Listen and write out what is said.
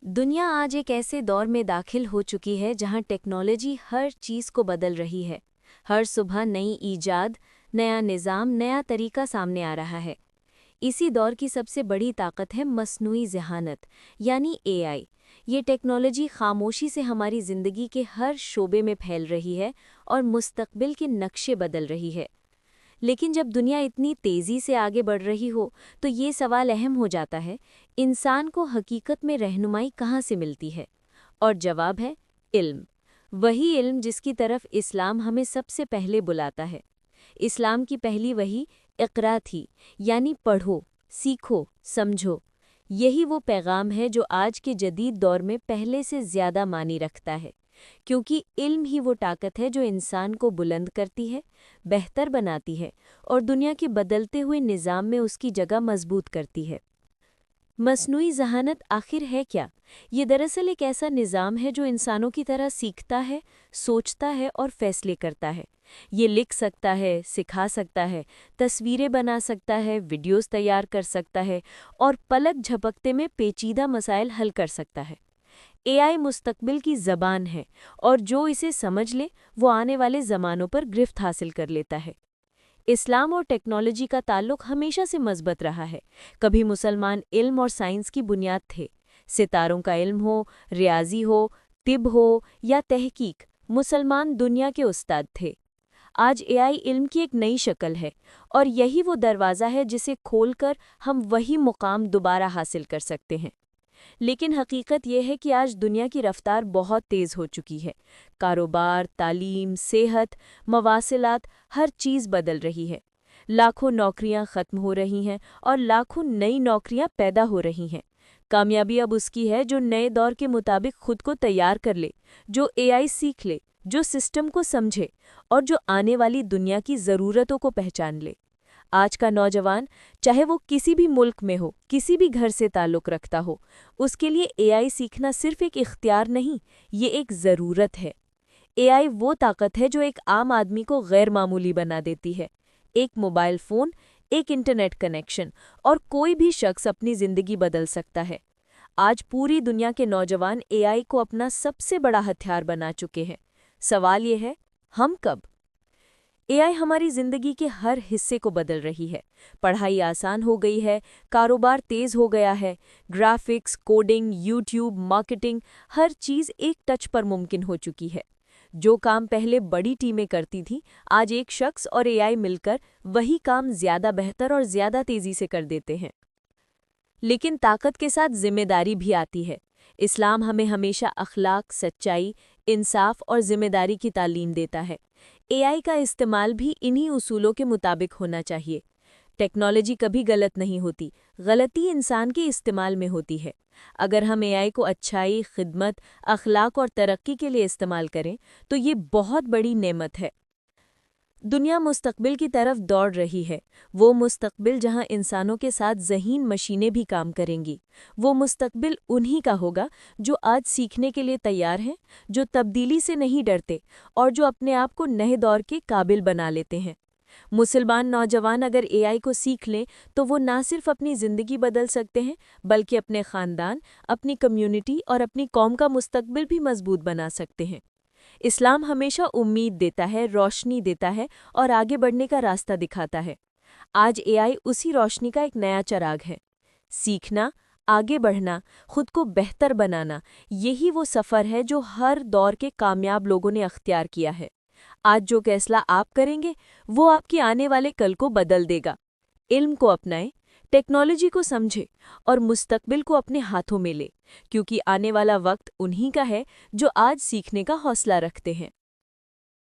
दुनिया आज एक ऐसे दौर में दाखिल हो चुकी है जहां टेक्नोलॉजी हर चीज़ को बदल रही है। हर सुबह नई ईजाद, नया निज़ाम, नया तरीका सामने आ रहा है। इसी दौर की सबसे बड़ी ताकत है मस्नूई ज़हानत, यानी एआई। ये टेक्नोलॉजी खामोशी से हमारी ज़िंदगी के हर शोबे में फैल रही है और मुस्तकबिल के नक्शे बदल रही है। लेकिन जब दुनिया इतनी तेज़ी से आगे बढ़ रही हो, तो ये सवाल अहम हो जाता है, इंसान को हकीकत में रहनुमाई कहाँ से मिलती है? और जवाब है इल्म। वही इल्म जिसकी तरफ इस्लाम हमें सबसे पहले बुलाता है। इस्लाम की पहली वही इक़रा थी, यानी पढ़ो, सीखो, समझो। यही वो पैगाम है जो आज के जदीद दौर में पहले से ज़्यादा मानी रखता है, क्योंकि इल्म ही वो ताकत है जो इंसान को बुलंद करती है, बेहतर बनाती है और दुनिया के बदलते हुए निज़ाम में उसकी जगह मजबूत करती है। मस्नूई ज़हानत आखिर है क्या? ये दरअसल एक ऐसा निज़ाम है जो इंसानों की तरह सीखता है, सोचता है और फैसले करता है। ये लिख सकता है, सिखा सकता है, तस्वीरें बना सकता है, वीडियोस तैयार कर सकता है और पलक झपकते में पेचीदा मसाइल हल कर सकता है। एआई मुस्तकबिल की ज़बान है और जो इसे समझ ले वो आने वाले ज़मानों पर गिरफ्त हासिल कर लेता है। इस्लाम और टेक्नोलॉजी का ताल्लुक हमेशा से मजबूत रहा है। कभी मुसलमान इल्म और साइंस की बुनियाद थे। सितारों का इल्म हो, रियाजी हो, तिब हो या तहकीक, मुसलमान दुनिया के उस्ताद थे। आज एआई इल्म की एक नई शक्ल है और यही वो दरवाज़ा है जिसे खोलकर हम वही मुकाम दोबारा हासिल कर सकते हैं। लेकिन हकीकत यह है कि आज दुनिया की रफ्तार बहुत तेज़ हो चुकी है। कारोबार, तालीम, सेहत, मवासिलात, हर चीज़ बदल रही है। लाखों नौकरियां ख़त्म हो रही हैं और लाखों नई नौकरियां पैदा हो रही हैं। कामयाबी अब उसकी है जो नए दौर के मुताबिक खुद को तैयार कर ले, जो एआई सीख ले, जो सिस्टम को समझे और जो आने वाली दुनिया की ज़रूरतों को पहचान ले। आज का नौजवान, चाहे वो किसी भी मुल्क में हो, किसी भी घर से ताल्लुक़ रखता हो, उसके लिए एआई सीखना सिर्फ एक इख्तियार नहीं, ये एक ज़रूरत है। एआई वो ताकत है जो एक आम आदमी को गैर मामूली बना देती है। एक मोबाइल फ़ोन, एक इंटरनेट कनेक्शन और कोई भी शख्स अपनी ज़िंदगी बदल सकता है। आज पूरी दुनिया के नौजवान एआई को अपना सबसे बड़ा हथियार बना चुके हैं। सवाल ये है, हम कब? एआई हमारी ज़िंदगी के हर हिस्से को बदल रही है। पढ़ाई आसान हो गई है, कारोबार तेज़ हो गया है, ग्राफिक्स, कोडिंग, यूट्यूब, मार्केटिंग, हर चीज़ एक टच पर मुमकिन हो चुकी है। जो काम पहले बड़ी टीमें करती थीं, आज एक शख्स और एआई मिलकर वही काम ज़्यादा बेहतर और ज़्यादा तेज़ी से कर देते हैं। लेकिन ताकत के साथ ज़िम्मेदारी भी आती है। इस्लाम हमें हमेशा अखलाक, सच्चाई, इंसाफ और ज़िम्मेदारी की तालीम देता है। एआई का इस्तेमाल भी इन्हीं उसूलों के मुताबिक होना चाहिए। टेक्नोलॉजी कभी गलत नहीं होती, गलती इंसान के इस्तेमाल में होती है। अगर हम एआई को अच्छाई, खिदमत, अखलाक और तरक्की के लिए इस्तेमाल करें, तो ये बहुत बड़ी नेमत है। दुनिया मुस्तकबिल की तरफ दौड़ रही है, वो मुस्तकबिल जहां इंसानों के साथ ज़हीन मशीनें भी काम करेंगी। वो मुस्तकबिल उन्हीं का होगा जो आज सीखने के लिए तैयार हैं, जो तब्दीली से नहीं डरते और जो अपने आप को नए दौर के काबिल बना लेते हैं। मुसलमान नौजवान अगर एआई को सीख लें तो वो ना सिर्फ अपनी ज़िंदगी बदल सकते हैं, बल्कि अपने ख़ानदान, अपनी कम्युनिटी और अपनी कौम का मुस्तकबिल भी मजबूत बना सकते हैं। इस्लाम हमेशा उम्मीद देता है, रोशनी देता है और आगे बढ़ने का रास्ता दिखाता है। आज एआई उसी रोशनी का एक नया चिराग है। सीखना, आगे बढ़ना, खुद को बेहतर बनाना, यही वो सफ़र है जो हर दौर के कामयाब लोगों ने अख्तियार किया है। आज जो फैसला आप करेंगे, वो आपके आने वाले कल को बदल देगा। इल्म को अपनाएं, टेक्नोलॉजी को समझे और मुस्तकबिल को अपने हाथों में ले, क्योंकि आने वाला वक्त उन्हीं का है जो आज सीखने का हौसला रखते हैं।